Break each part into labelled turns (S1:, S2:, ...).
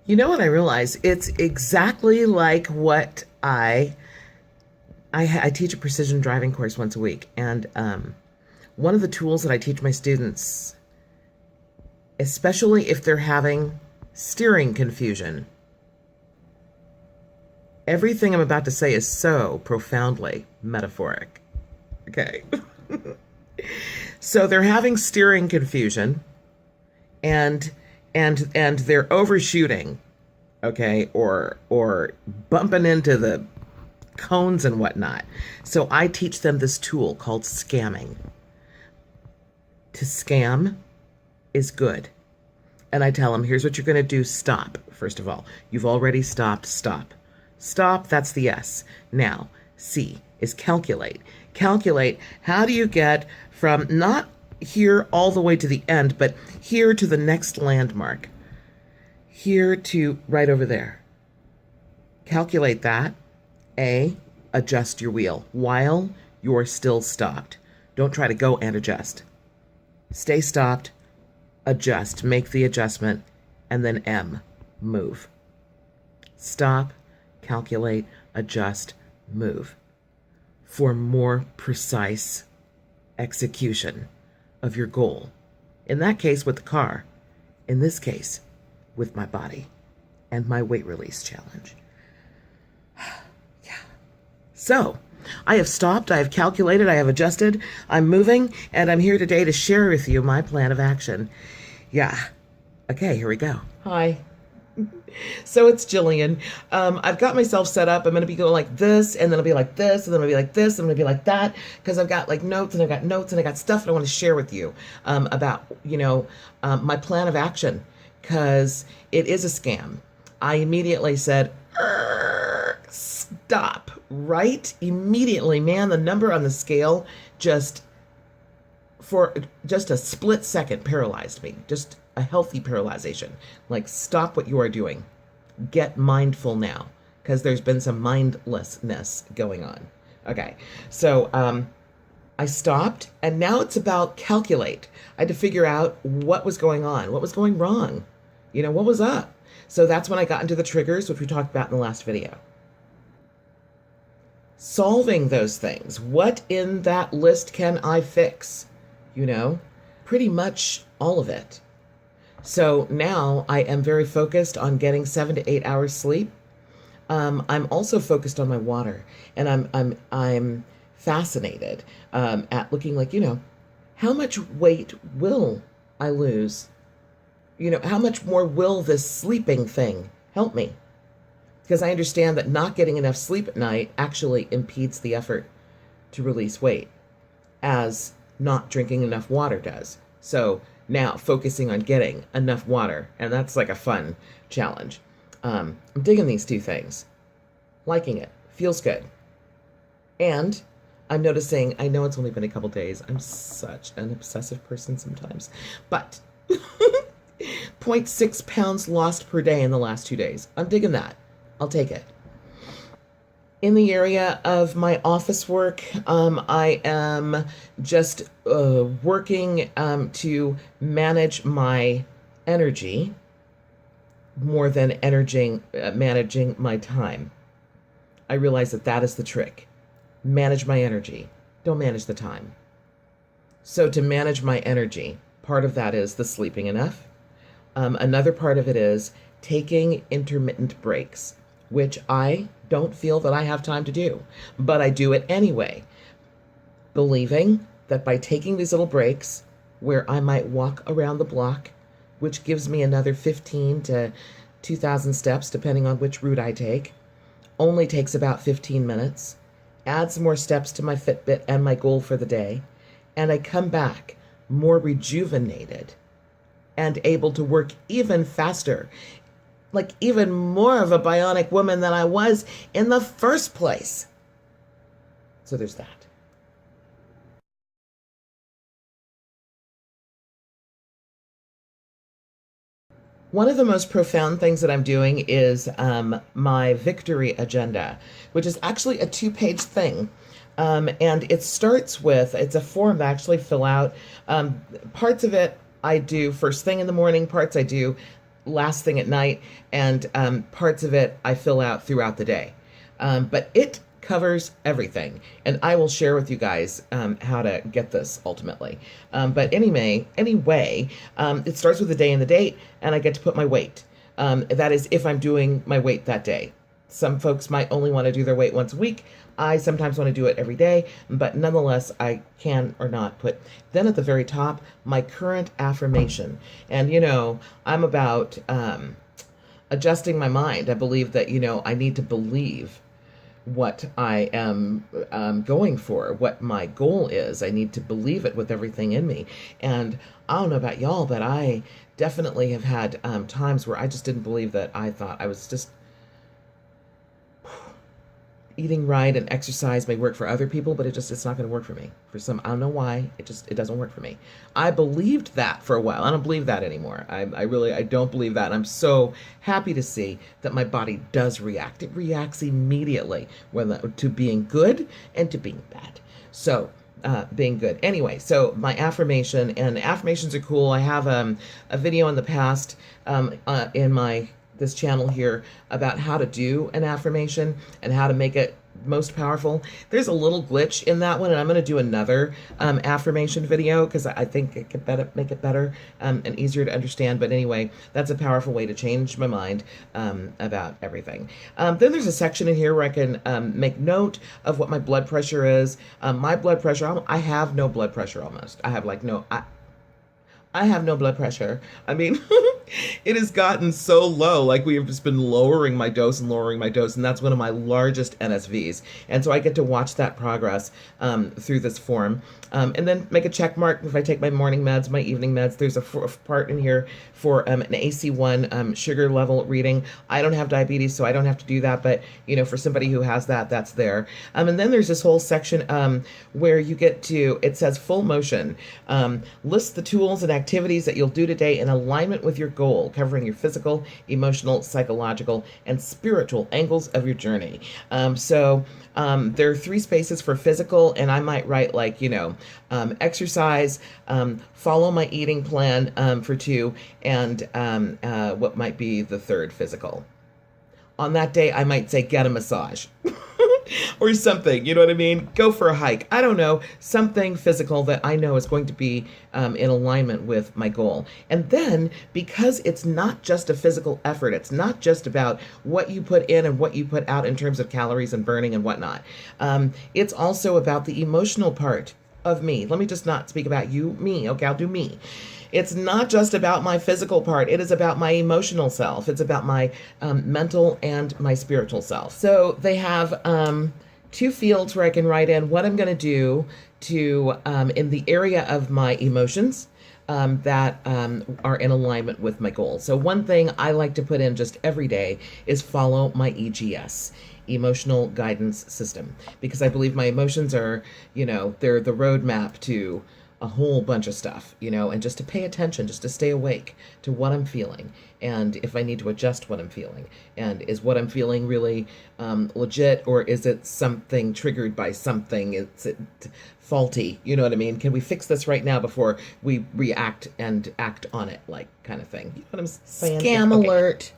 S1: You know what I realize? It's exactly like what I teach a precision driving course once a week, and one of the tools that I teach my students, especially if they're having steering confusion, everything I'm about to say is so profoundly metaphoric. Okay. So they're having steering confusion and and they're overshooting, okay, or bumping into the cones and whatnot. So I teach them this tool called scamming. To scam is good. And I tell them, here's what you're going to do. Stop. First of all, you've already stopped. Stop. Stop. That's the S. Now, C is calculate. Calculate. How do you get from not here all the way to the end, but here to the next landmark? Here to right over there. Calculate that. A, adjust your wheel while you're still stopped. Don't try to go and adjust. Stay stopped, adjust, make the adjustment, and then M, move. Stop, calculate, adjust, move. For more precise execution of your goal. In that case, with the car. In this case, with my body and my weight release challenge. Yeah. So, I have stopped, I have calculated, I have adjusted, I'm moving, and I'm here today to share with you my plan of action. Yeah. Okay, here we go. Hi. So it's Jillian. I've got myself set up. I'm going to be going like this, and then I'll be like this, and then I'll be like this, and I'm going to be like that, because I've got like notes, and I've got notes, and I got stuff that I want to share with you about, my plan of action, because it is a scam. I immediately said, stop, right? Immediately, man, the number on the scale for just a split second paralyzed me. Just a healthy paralyzation. Like, stop what you are doing. Get mindful now, because there's been some mindlessness going on. Okay, so I stopped, and now it's about calculate. I had to figure out what was going on, what was going wrong, what was up. So that's when I got into the triggers, which we talked about in the last video. Solving those things. What in that list can I fix? Pretty much all of it. So now I am very focused on getting 7 to 8 hours sleep. I'm also focused on my water, and I'm fascinated at looking like, how much weight will I lose? How much more will this sleeping thing help me? Because I understand that not getting enough sleep at night actually impedes the effort to release weight, as not drinking enough water does. So now focusing on getting enough water, and that's like a fun challenge. I'm digging these two things. Liking it. Feels good. And I'm noticing, I know it's only been a couple days. I'm such an obsessive person sometimes. But 0.6 pounds lost per day in the last 2 days. I'm digging that. I'll take it. In the area of my office work, I am just working to manage my energy more than managing my time. I realize that is the trick. Manage my energy. Don't manage the time. So to manage my energy, part of that is the sleeping enough. Another part of it is taking intermittent breaks, which I don't feel that I have time to do, but I do it anyway, believing that by taking these little breaks where I might walk around the block, which gives me another 15 to 2,000 steps, depending on which route I take, only takes about 15 minutes, adds more steps to my Fitbit and my goal for the day, and I come back more rejuvenated and able to work even faster, like even more of a bionic woman than I was in the first place. So there's that. One of the most profound things that I'm doing is my victory agenda, which is actually a 2-page thing. And it starts with, it's a form that I actually fill out. Parts of it I do first thing in the morning, parts I do last thing at night, and parts of it I fill out throughout the day. But it covers everything, and I will share with you guys how to get this ultimately. But anyway, it starts with the day and the date, and I get to put my weight. That is if I'm doing my weight that day. Some folks might only want to do their weight once a week. I sometimes want to do it every day, but nonetheless, I can or not put. Then at the very top, my current affirmation. And, I'm about adjusting my mind. I believe that, I need to believe what I am going for, what my goal is. I need to believe it with everything in me. And I don't know about y'all, but I definitely have had times where I just didn't believe that. I thought I was just eating right, and exercise may work for other people, but it's not going to work for me. For some, I don't know why, it doesn't work for me. I believed that for a while. I don't believe that anymore. I don't believe that. And I'm so happy to see that my body does react. It reacts immediately to being good and to being bad. So being good. Anyway, so my affirmation, and affirmations are cool. I have a video in the past in this channel here about how to do an affirmation and how to make it most powerful. There's a little glitch in that one, and I'm going to do another affirmation video because I think it could make it better and easier to understand. But anyway, that's a powerful way to change my mind about everything. Then there's a section in here where I can make note of what my blood pressure is. My blood pressure, I have no blood pressure almost. I have I have no blood pressure. I mean, it has gotten so low. Like, we have just been lowering my dose, and that's one of my largest NSVs. And so I get to watch that progress through this form. And then make a check mark if I take my morning meds, my evening meds. There's a part in here for an AC1 sugar level reading. I don't have diabetes, so I don't have to do that. But, for somebody who has that, that's there. And then there's this whole section where you get to, it says full motion. List the tools and activities that you'll do today in alignment with your goal, covering your physical, emotional, psychological, and spiritual angles of your journey. So there are 3 spaces for physical, and I might write exercise, follow my eating plan for 2, and what might be the 3rd physical. On that day, I might say get a massage. Or something, you know what I mean? Go for a hike. I don't know, something physical that I know is going to be in alignment with my goal. And then, because it's not just a physical effort, it's not just about what you put in and what you put out in terms of calories and burning and whatnot. It's also about the emotional part of me. Let me just not speak about you, me. Okay, I'll do me. It's not just about my physical part. It is about my emotional self. It's about my mental and my spiritual self. So they have 2 fields where I can write in what I'm going to do to in the area of my emotions that are in alignment with my goals. So one thing I like to put in just every day is follow my EGS. Emotional guidance system, because I believe my emotions are, they're the roadmap to a whole bunch of stuff, and just to pay attention, just to stay awake to what I'm feeling, and if I need to adjust what I'm feeling, and is what I'm feeling really legit, or is it something triggered by something? Is it faulty? You know what I mean? Can we fix this right now before we react and act on it, like, kind of thing? You know what I'm saying? Scam alert.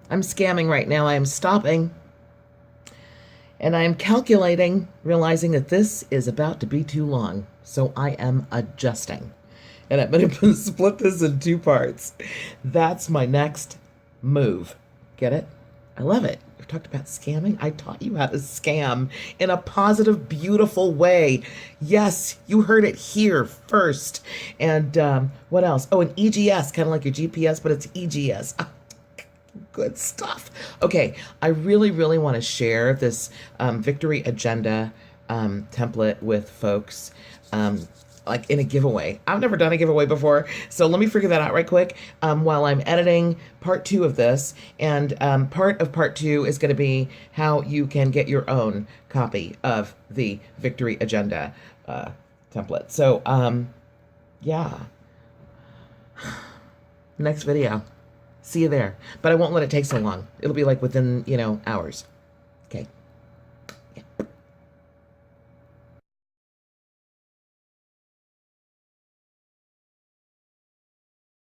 S1: I'm scamming right now. I am stopping. And I am calculating, realizing that this is about to be too long. So I am adjusting. And I'm going to split this in 2 parts. That's my next move. Get it? I love it. We've talked about scamming. I taught you how to scam in a positive, beautiful way. Yes, you heard it here first. And what else? Oh, an EGS, kind of like your GPS, but it's EGS. Good stuff. Okay, I really, really want to share this victory agenda template with folks, like in a giveaway. I've never done a giveaway before, so let me figure that out right quick while I'm editing part 2 of this. And part of part 2 is going to be how you can get your own copy of the victory agenda template. So, yeah. Next video. See you there. But I won't let it take so long. It'll be like within, hours.